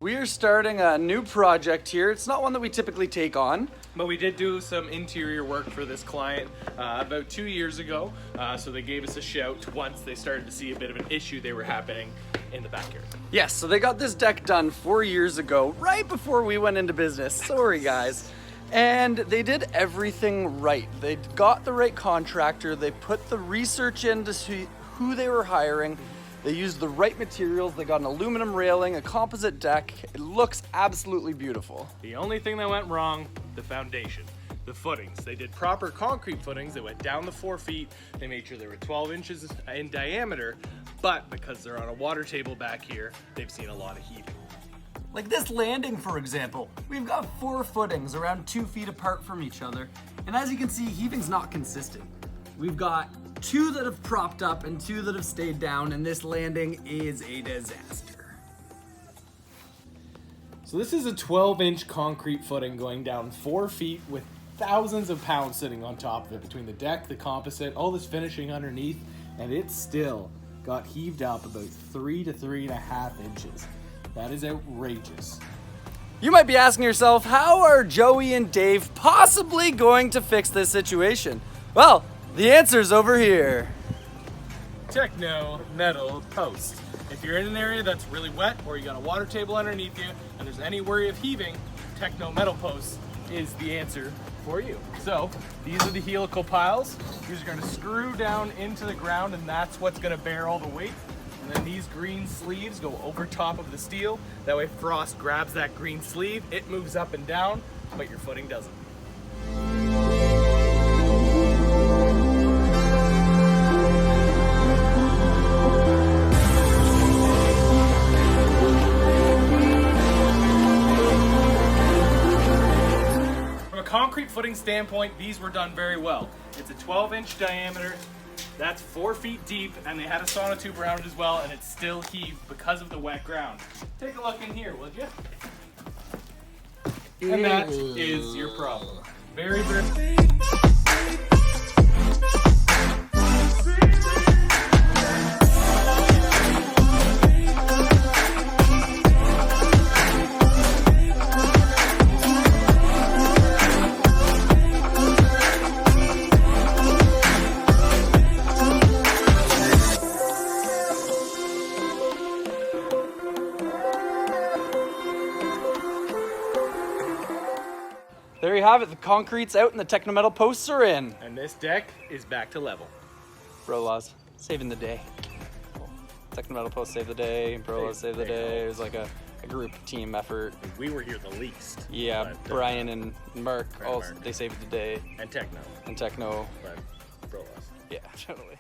We are starting a new project here. It's not one that we typically take on. But we did do some interior work for this client about 2 years ago. So they gave us a shout once they started to see a bit of an issue they were happening in the backyard. Yes, so they got this deck done 4 years ago, right before we went into business. Sorry guys. And they did everything right. They got the right contractor. They put the research in to see who they were hiring. They used the right materials. They got an aluminum railing, a composite deck. It looks absolutely beautiful. The only thing that went wrong, the foundation, the footings. They did proper concrete footings. They went down the 4 feet. They made sure they were 12 inches in diameter, but because they're on a water table back here, they've seen a lot of heaving. Like this landing, for example. We've got 4 footings around 2 feet apart from each other. And as you can see, heaving's not consistent. We've got 2 that have propped up and 2 that have stayed down, and this landing is a disaster. So this is a 12-inch concrete footing going down 4 feet with thousands of pounds sitting on top of it between the deck, the composite, all this finishing underneath, and it still got heaved up about 3 to 3.5 inches. That is outrageous. You might be asking yourself, how are Joey and Dave possibly going to fix this situation? Well, the answer's over here. Techno metal post. If you're in an area that's really wet or you got a water table underneath you and there's any worry of heaving, Techno metal post is the answer for you. So these are the helical piles. These are going to screw down into the ground, and that's what's going to bear all the weight. And then these green sleeves go over top of the steel. That way frost grabs that green sleeve, it moves up and down, but your footing doesn't. Concrete footing standpoint, these were done very well. It's a 12-inch diameter, that's 4 feet deep, and they had a sonotube around it as well, and it's still heaved because of the wet ground. Take a look in here, would you? And that is your problem. Very, very... There you have it. The concrete's out and the Techno metal posts are in. And this deck is back to level. Brolaws, saving the day. Techno metal posts saved the day. Brolaws saved the day. It was like a group team effort. We were here the least. Yeah, but, Brian and Mark, they saved the day. And Techno. And Techno. But Brolaws. Yeah, totally.